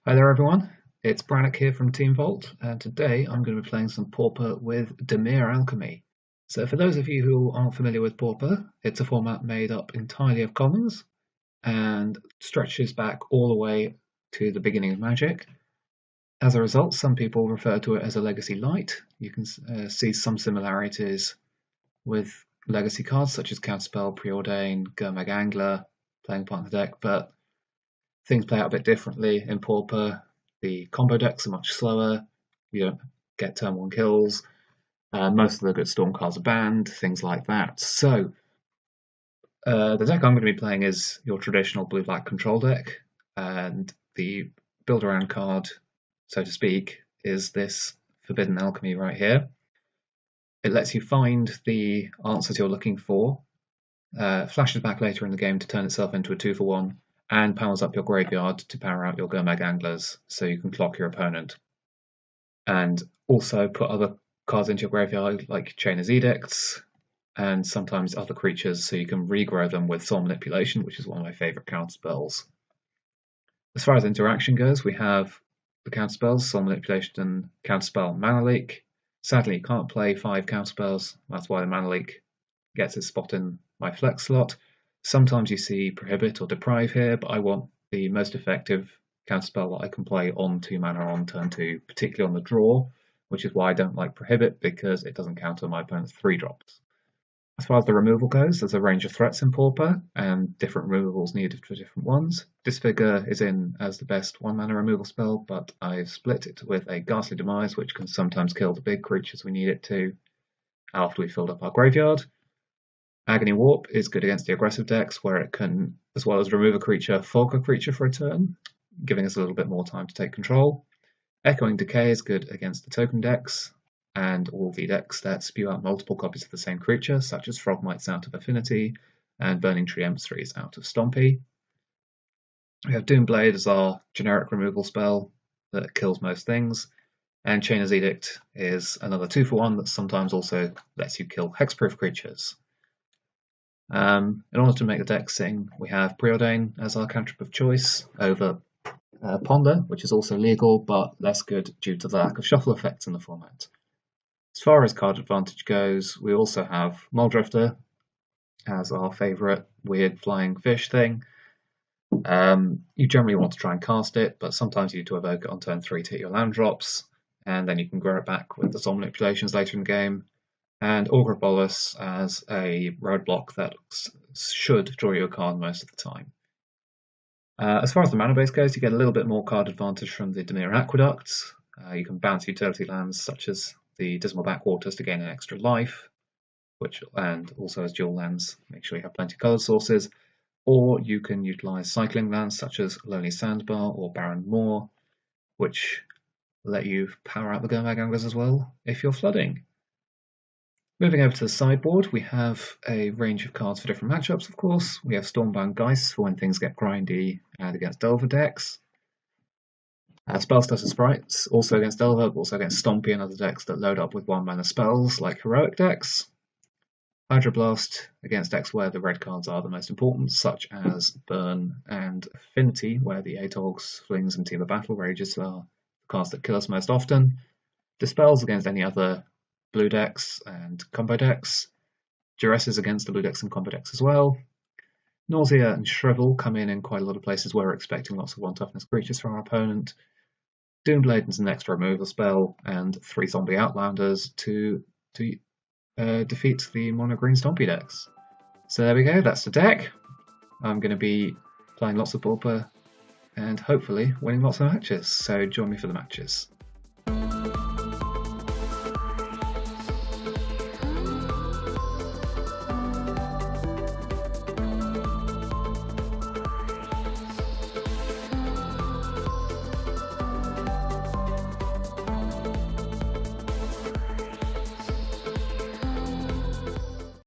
Hi there everyone, it's Branoc here from Team Vault, and today I'm going to be playing some Pauper with Dimir Alchemy. So for those of you who aren't familiar with Pauper, it's a format made up entirely of commons and stretches back all the way to the beginning of Magic. As a result, some people refer to it as a Legacy Light. You can see some similarities with Legacy cards such as Counterspell, Preordain, Gurmag Angler, playing part of the deck, but things play out a bit differently in Pauper. The combo decks are much slower. You don't get turn 1 kills. Most of the good Storm cards are banned, things like that. So, the deck I'm going to be playing is your traditional blue-black control deck, and the build-around card, so to speak, is this Forbidden Alchemy right here. It lets you find the answers you're looking for, flashes back later in the game to turn itself into a 2-for-1, and powers up your graveyard to power out your Gurmag Anglers, so you can clock your opponent. And also put other cards into your graveyard, like Chainer's Edicts, and sometimes other creatures, so you can regrow them with Soul Manipulation, which is one of my favourite counterspells. As far as interaction goes, we have the counterspells, Soul Manipulation and Counterspell Mana Leak. Sadly, you can't play 5 counterspells, that's why the Mana Leak gets its spot in my flex slot. Sometimes you see Prohibit or Deprive here, but I want the most effective counterspell that I can play on 2 mana on turn 2, particularly on the draw, which is why I don't like Prohibit, because it doesn't counter my opponent's 3-drops. As far as the removal goes, there's a range of threats in Pauper, and different removals needed for different ones. Disfigure is in as the best 1 mana removal spell, but I've split it with a Ghastly Demise, which can sometimes kill the big creatures we need it to after we've filled up our graveyard. Agony Warp is good against the aggressive decks, where it can, as well as remove a creature, fog a creature for a turn, giving us a little bit more time to take control. Echoing Decay is good against the token decks, and all the decks that spew out multiple copies of the same creature, such as Frogmites out of Affinity, and Burning Tree Emissaries out of Stompy. We have Doomblade as our generic removal spell that kills most things, and Chainer's Edict is another 2-for-1 that sometimes also lets you kill hexproof creatures. In order to make the deck sing, we have Preordain as our cantrip of choice over Ponder, which is also legal but less good due to the lack of shuffle effects in the format. As far as card advantage goes, we also have Muldrifter as our favourite weird flying fish thing. You generally want to try and cast it, but sometimes you need to evoke it on turn 3 to hit your land drops, and then you can grow it back with the Soul Manipulations later in the game. And Augur Bolus as a roadblock that should draw you a card most of the time. As far as the mana base goes, you get a little bit more card advantage from the Dimir Aqueducts. You can bounce utility lands such as the Dismal Backwaters to gain an extra life, and also as dual lands, make sure you have plenty of colour sources. Or you can utilise cycling lands such as Lonely Sandbar or Barren Moor, which let you power out the Gurmag Anglers as well if you're flooding. Moving over to the sideboard, we have a range of cards for different matchups, of course. We have Stormbound Geist for when things get grindy and against Delver decks. Spellstutter Sprites, also against Delver, but also against Stompy and other decks that load up with 1-mana spells, like Heroic decks. Hydroblast against decks where the red cards are the most important, such as Burn and Affinity, where the Atogs, Flings, and Temur Battle Rages are the cards that kill us most often. Dispels against any other blue decks and combo decks. Duresses against the blue decks and combo decks as well. Nausea and Shrivel come in quite a lot of places where we're expecting lots of 1-toughness creatures from our opponent. Doomblade is an extra removal spell, and 3 zombie outlanders to defeat the mono green Stompy decks. So there we go, that's the deck. I'm going to be playing lots of Pauper and hopefully winning lots of matches, so join me for the matches.